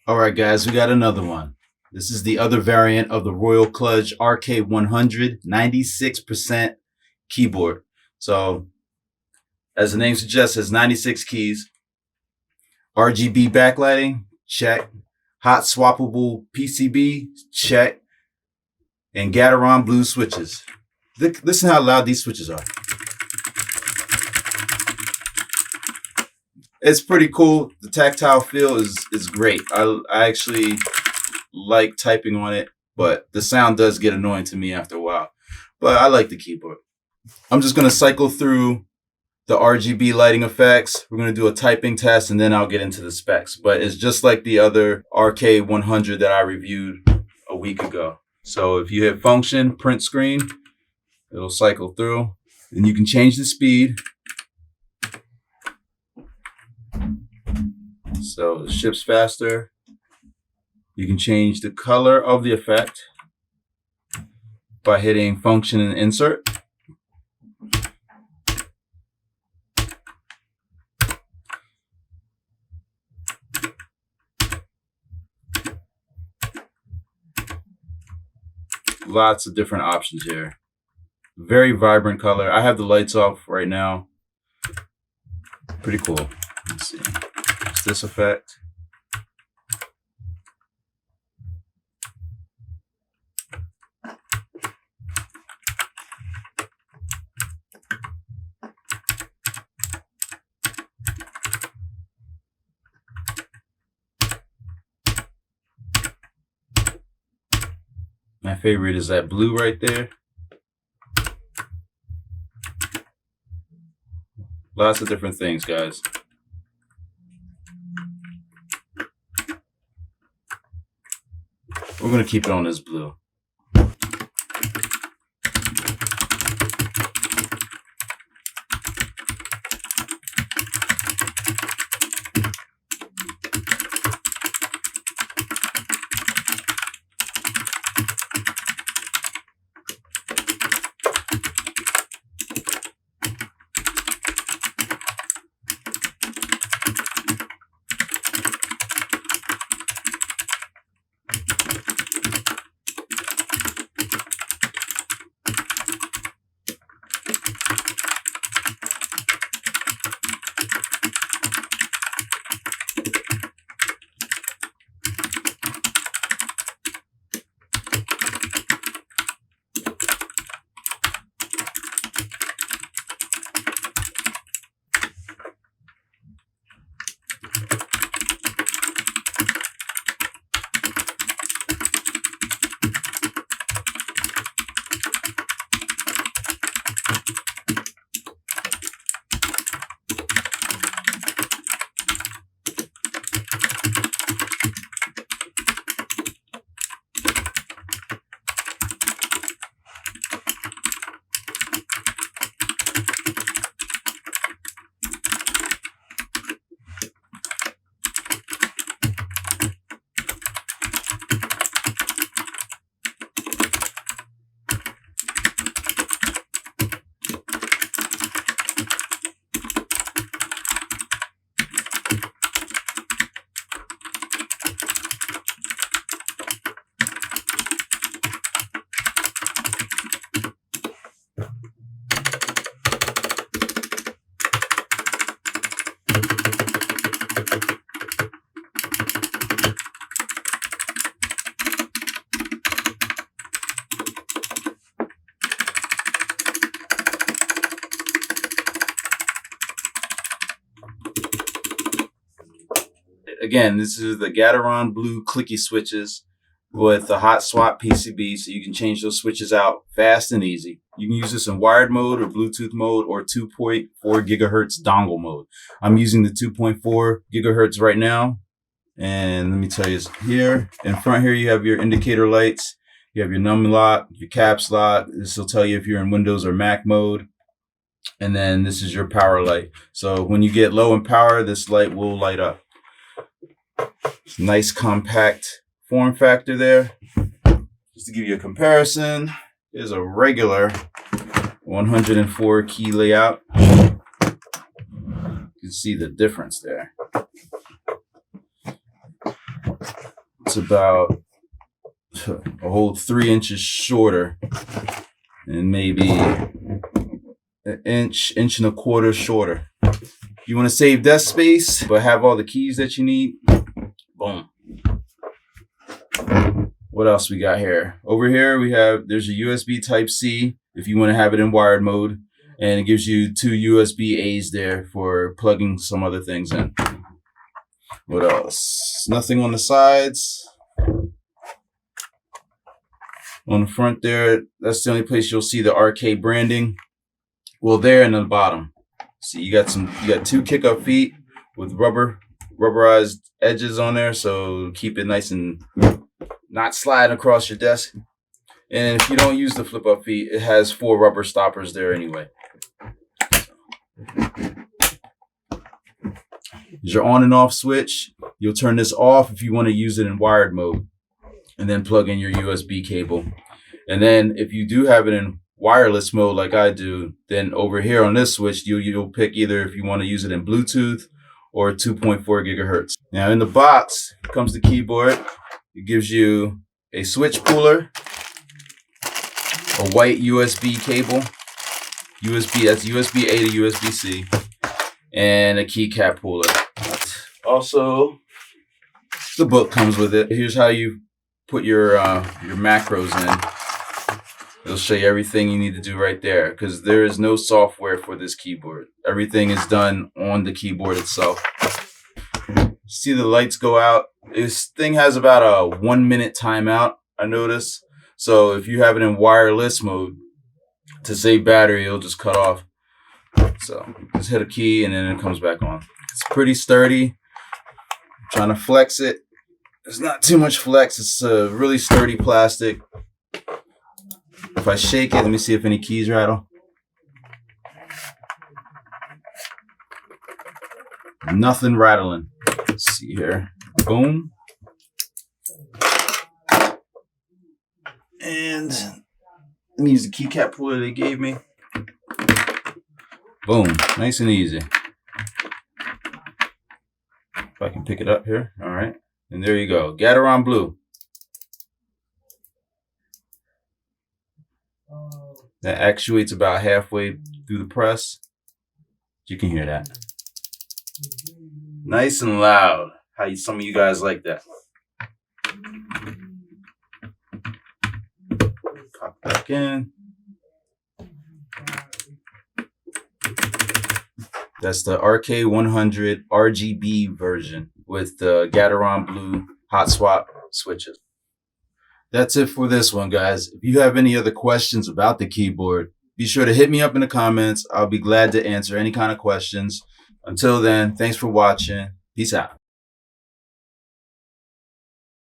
Alright guys, we got another one. This is the other variant of the Royal Kludge RK100 96% keyboard. So, as the name suggests, it has 96 keys. RGB backlighting, check. Hotswappable PCB, check. And Gateron blue switches. Listen how loud these switches are. It's pretty cool. The tactile feel is great. I actually like typing on it, but the sound does get annoying to me after a while. But I like the keyboard. I'm just going to cycle through the RGB lighting effects. We're going to do a typing test and then I'll get into the specs. But it's just like the other RK100 that I reviewed a week ago. So if you hit function, print screen, it'll cycle through. And you can change the speed. So it ships faster. You can change the color of the effect by hitting function and insert. Lots of different options here. Very vibrant color. I have the lights off right now. Pretty cool. Let's see. It's this effect. My favorite is that blue right there. Lots of different things, guys. We're going to keep it on this blue. Again, this is the Gateron blue clicky switches with the hot swap PCB, so you can change those switches out fast and easy. You can use this in wired mode or Bluetooth mode or 2.4 gigahertz dongle mode. I'm using the 2.4 gigahertz right now. And let me tell you, here in front here, you have your indicator lights. You have your num lock, your caps lock. This will tell you if you're in Windows or Mac mode. And then this is your power light. So when you get low in power, this light will light up. Nice compact form factor there. Just to give you a comparison, here's a regular 104 key layout. You can see the difference there. It's about a whole 3 inches shorter, and maybe an inch and a quarter shorter. You want to save desk space but have all the keys that you need. Boom. What else we got here? Over here there's a USB Type-C if you want to have it in wired mode, and it gives you 2 USB-A's there for plugging some other things in. What else? Nothing on the sides. On the front there, that's the only place you'll see the RK branding. Well, there and on the bottom. See, you got 2 kick-up feet with rubberized edges on there, so keep it nice and not sliding across your desk. And if you don't use the flip-up feet, it has 4 rubber stoppers there anyway. There's your on and off switch. You'll turn this off if you want to use it in wired mode, and then plug in your USB cable. And then if you do have it in wireless mode like I do, then over here on this switch, you'll pick either if you want to use it in Bluetooth or 2.4 gigahertz. Now in the box comes the keyboard. It gives you a switch puller, a white USB cable, that's USB-A to USB-C, and a keycap puller. Also, the book comes with it. Here's how you put your macros in. It'll show you everything you need to do right there, because there is no software for this keyboard. Everything is done on the keyboard itself. See the lights go out. This thing has about a 1-minute timeout, I noticed. So if you have it in wireless mode, to save battery, it'll just cut off. So just hit a key and then it comes back on. It's pretty sturdy. I'm trying to flex it. There's not too much flex. It's a really sturdy plastic. If I shake it, let me see if any keys rattle. Nothing rattling. Let's see here. Boom. And let me use the keycap puller they gave me. Boom. Nice and easy. If I can pick it up here. All right. And there you go. Gateron Blue. That actuates about halfway through the press. You can hear that. Nice and loud. How some of you guys like that. Pop back in. That's the RK100 RGB version with the Gateron Blue hot swap switches. That's it for this one, guys. If you have any other questions about the keyboard, be sure to hit me up in the comments. I'll be glad to answer any kind of questions. Until then, thanks for watching. Peace out.